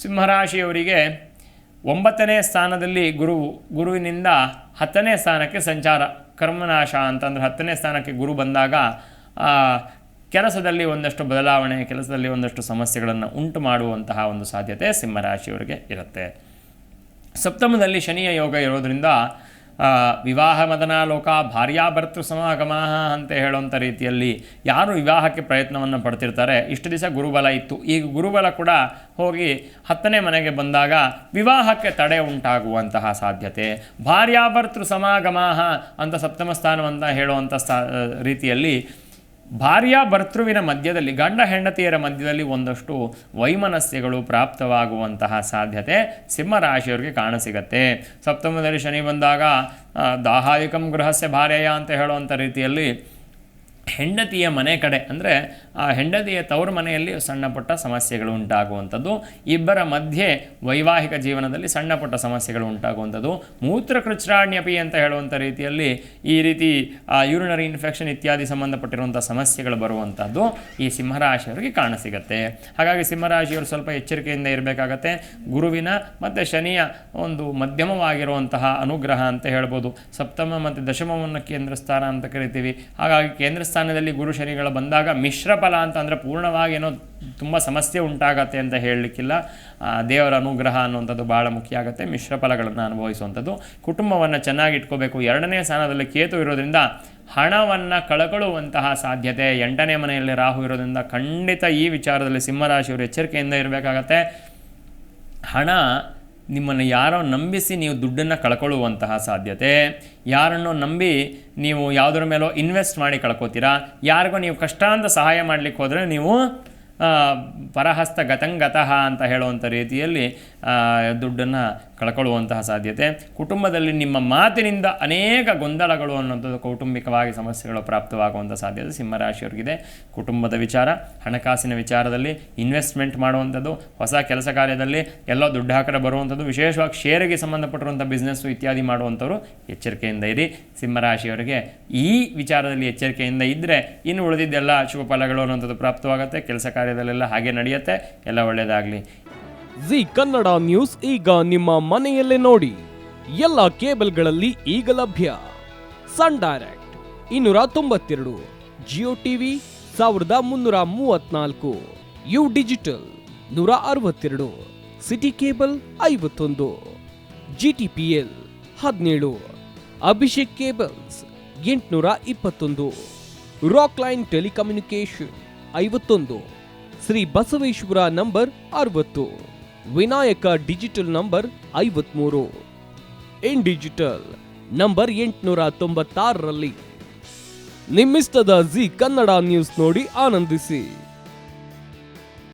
ಸಿಂಹರಾಶಿಯವರಿಗೆ 9ನೇ ಸ್ಥಾನದಲ್ಲಿ ಗುರುವಿನಿಂದ 10ನೇ ಸ್ಥಾನಕ್ಕೆ ಸಂಚಾರ, ಕರ್ಮನಾಶ ಅಂತಂದರೆ 10ನೇ ಸ್ಥಾನಕ್ಕೆ ಗುರು ಬಂದಾಗ ಕೆಲಸದಲ್ಲಿ ಒಂದಷ್ಟು ಬದಲಾವಣೆ, ಕೆಲಸದಲ್ಲಿ ಒಂದಷ್ಟು ಸಮಸ್ಯೆಗಳನ್ನು ಉಂಟು ಮಾಡುವಂತಹ ಒಂದು ಸಾಧ್ಯತೆ ಸಿಂಹರಾಶಿಯವರಿಗೆ ಇರುತ್ತೆ. ಸಪ್ತಮದಲ್ಲಿ ಶನಿಯ ಯೋಗ ಇರೋದರಿಂದ ವಿವಾಹ ಮದನಾಲೋಕ ಭಾರ್ಯಾಭರ್ತೃ ಸಮಾಗಮ ಅಂತ ಹೇಳುವಂಥ ರೀತಿಯಲ್ಲಿ ಯಾರು ವಿವಾಹಕ್ಕೆ ಪ್ರಯತ್ನವನ್ನು ಪಡ್ತಿರ್ತಾರೆ, ಇಷ್ಟು ದಿವಸ ಗುರುಬಲ ಇತ್ತು, ಈಗ ಗುರುಬಲ ಕೂಡ ಹೋಗಿ 10ನೇ ಮನೆಗೆ ಬಂದಾಗ ವಿವಾಹಕ್ಕೆ ತಡೆ ಉಂಟಾಗುವಂತಹ ಸಾಧ್ಯತೆ. ಭಾರ್ಯಾಭರ್ತೃ ಸಮಾಗಮ ಅಂತ ಸಪ್ತಮ ಸ್ಥಾನವಂತ ಹೇಳುವಂಥ ರೀತಿಯಲ್ಲಿ ಭಾರ್ಯಾಭರ್ತೃವಿನ ಮಧ್ಯದಲ್ಲಿ, ಗಂಡ ಹೆಂಡತಿಯರ ಮಧ್ಯದಲ್ಲಿ ಒಂದಷ್ಟು ವೈಮನಸ್ಯಗಳು ಪ್ರಾಪ್ತವಾಗುವಂತಹ ಸಾಧ್ಯತೆ ಸಿಂಹರಾಶಿಯವರಿಗೆ ಕಾಣಸಿಗತ್ತೆ. ಸಪ್ತಮದಲ್ಲಿ ಶನಿ ಬಂದಾಗ ದಾಹಾದಿಕಂ ಗೃಹಸ್ಯ ಭಾರ್ಯಯ ಅಂತ ಹೇಳುವಂಥ ರೀತಿಯಲ್ಲಿ ಹೆಂಡತಿಯ ಮನೆ ಕಡೆ ಅಂದರೆ ಹೆಂಡತಿಯ ತವರು ಮನೆಯಲ್ಲಿ ಸಣ್ಣ ಪುಟ್ಟ ಸಮಸ್ಯೆಗಳು ಉಂಟಾಗುವಂಥದ್ದು, ಇಬ್ಬರ ಮಧ್ಯೆ ವೈವಾಹಿಕ ಜೀವನದಲ್ಲಿ ಸಣ್ಣ ಪುಟ್ಟ ಸಮಸ್ಯೆಗಳು ಉಂಟಾಗುವಂಥದ್ದು, ಮೂತ್ರಕೃಚ್ರಾಣ್ಯಪಿ ಅಂತ ಹೇಳುವಂಥ ರೀತಿಯಲ್ಲಿ ಈ ರೀತಿ ಯೂರಿನರಿ ಇನ್ಫೆಕ್ಷನ್ ಇತ್ಯಾದಿ ಸಂಬಂಧಪಟ್ಟಿರುವಂಥ ಸಮಸ್ಯೆಗಳು ಬರುವಂಥದ್ದು ಈ ಸಿಂಹರಾಶಿಯವರಿಗೆ ಕಾಣಸಿಗತ್ತೆ. ಹಾಗಾಗಿ ಸಿಂಹರಾಶಿಯವರು ಸ್ವಲ್ಪ ಎಚ್ಚರಿಕೆಯಿಂದ ಇರಬೇಕಾಗತ್ತೆ. ಗುರುವಿನ ಮತ್ತು ಶನಿಯ ಒಂದು ಮಧ್ಯಮವಾಗಿರುವಂತಹ ಅನುಗ್ರಹ ಅಂತ ಹೇಳ್ಬೋದು. ಸಪ್ತಮ ಮತ್ತು ದಶಮವನ್ನು ಕೇಂದ್ರ ಸ್ಥಾನ ಅಂತ ಕರಿತೀವಿ. ಹಾಗಾಗಿ ಕೇಂದ್ರ ಸ್ಥಾನದಲ್ಲಿ ಗುರು ಶನಿಗಳು ಬಂದಾಗ ಮಿಶ್ರ ಫಲ ಅಂತ ಅಂದರೆ ಪೂರ್ಣವಾಗಿ ಏನೋ ತುಂಬ ಸಮಸ್ಯೆ ಉಂಟಾಗತ್ತೆ ಅಂತ ಹೇಳಲಿಕ್ಕಿಲ್ಲ. ದೇವರ ಅನುಗ್ರಹ ಅನ್ನುವಂಥದ್ದು ಭಾಳ ಮುಖ್ಯ ಆಗುತ್ತೆ. ಮಿಶ್ರ ಫಲಗಳನ್ನು ಅನುಭವಿಸುವಂಥದ್ದು. ಕುಟುಂಬವನ್ನು ಚೆನ್ನಾಗಿ ಇಟ್ಕೋಬೇಕು. 2ನೇ ಸ್ಥಾನದಲ್ಲಿ ಕೇತು ಇರೋದ್ರಿಂದ ಹಣವನ್ನು ಕಳ್ಕೊಳ್ಳುವಂತಹ ಸಾಧ್ಯತೆ. 8ನೇ ಮನೆಯಲ್ಲಿ ರಾಹು ಇರೋದ್ರಿಂದ ಖಂಡಿತ ಈ ವಿಚಾರದಲ್ಲಿ ಸಿಂಹರಾಶಿಯವರು ಎಚ್ಚರಿಕೆಯಿಂದ ಇರಬೇಕಾಗತ್ತೆ. ಹಣ ನಿಮ್ಮನ್ನು ಯಾರೋ ನಂಬಿಸಿ ನೀವು ದುಡ್ಡನ್ನು ಕಳ್ಕೊಳ್ಳುವಂತಹ ಸಾಧ್ಯತೆ. ಯಾರನ್ನು ನಂಬಿ ನೀವು ಯಾವುದರ ಮೇಲೋ ಇನ್ವೆಸ್ಟ್ ಮಾಡಿ ಕಳ್ಕೊತೀರಾ. ಯಾರಿಗೋ ನೀವು ಕಷ್ಟ ಅಂತ ಸಹಾಯ ಮಾಡಲಿಕ್ಕೆ ಹೋದರೆ ನೀವು ಪರಹಸ್ತ ಗತಂಗತಃ ಅಂತ ಹೇಳುವಂಥ ರೀತಿಯಲ್ಲಿ ದುಡ್ಡನ್ನು ಕಳ್ಕೊಳ್ಳುವಂತಹ ಸಾಧ್ಯತೆ. ಕುಟುಂಬದಲ್ಲಿ ನಿಮ್ಮ ಮಾತಿನಿಂದ ಅನೇಕ ಗೊಂದಲಗಳು ಅನ್ನೋಂಥದ್ದು, ಕೌಟುಂಬಿಕವಾಗಿ ಸಮಸ್ಯೆಗಳು ಪ್ರಾಪ್ತವಾಗುವಂಥ ಸಾಧ್ಯತೆ ಸಿಂಹರಾಶಿಯವರಿಗಿದೆ. ಕುಟುಂಬದ ವಿಚಾರ, ಹಣಕಾಸಿನ ವಿಚಾರದಲ್ಲಿ ಇನ್ವೆಸ್ಟ್ಮೆಂಟ್ ಮಾಡುವಂಥದ್ದು, ಹೊಸ ಕೆಲಸ ಕಾರ್ಯದಲ್ಲಿ ಎಲ್ಲೋ ದುಡ್ಡು ಹಾಕರೆ ಬರುವಂಥದ್ದು, ವಿಶೇಷವಾಗಿ ಶೇರಿಗೆ ಸಂಬಂಧಪಟ್ಟಿರುವಂಥ ಬಿಸ್ನೆಸ್ಸು ಇತ್ಯಾದಿ ಮಾಡುವಂಥವ್ರು ಎಚ್ಚರಿಕೆಯಿಂದ ಇರಿ. ಸಿಂಹರಾಶಿಯವರಿಗೆ ಈ ವಿಚಾರದಲ್ಲಿ ಎಚ್ಚರಿಕೆಯಿಂದ ಇದ್ದರೆ ಇನ್ನು ಉಳಿದಿದ್ದೆಲ್ಲ ಶುಭ ಫಲಗಳು ಅನ್ನೋಂಥದ್ದು ಪ್ರಾಪ್ತವಾಗುತ್ತೆ. ಕೆಲಸ ಕಾರ್ಯದಲ್ಲೆಲ್ಲ ಹಾಗೆ ನಡೆಯುತ್ತೆ. ಎಲ್ಲ ಒಳ್ಳೆಯದಾಗಲಿ. ಜಿ ಕನ್ನಡ ನ್ಯೂಸ್ ಈಗ ನಿಮ್ಮ ಮನೆಯಲ್ಲೇ ನೋಡಿ. ಎಲ್ಲ ಕೇಬಲ್ಗಳಲ್ಲಿ ಈಗ ಲಭ್ಯ. Sun Direct 292, Jio TV 1334, U digital 162, City cable 51, GTPL 17, Abhishek cables 821, Rockline telecommunication 51, Shri Basaveshwara number 60, Vinayaka digital number 53, in digital number 896ರಲ್ಲಿ. ನಿಮ್ಮಿಷ್ಟದ ಜಿ ಕನ್ನಡ ನ್ಯೂಸ್ ನೋಡಿ ಆನಂದಿಸಿ.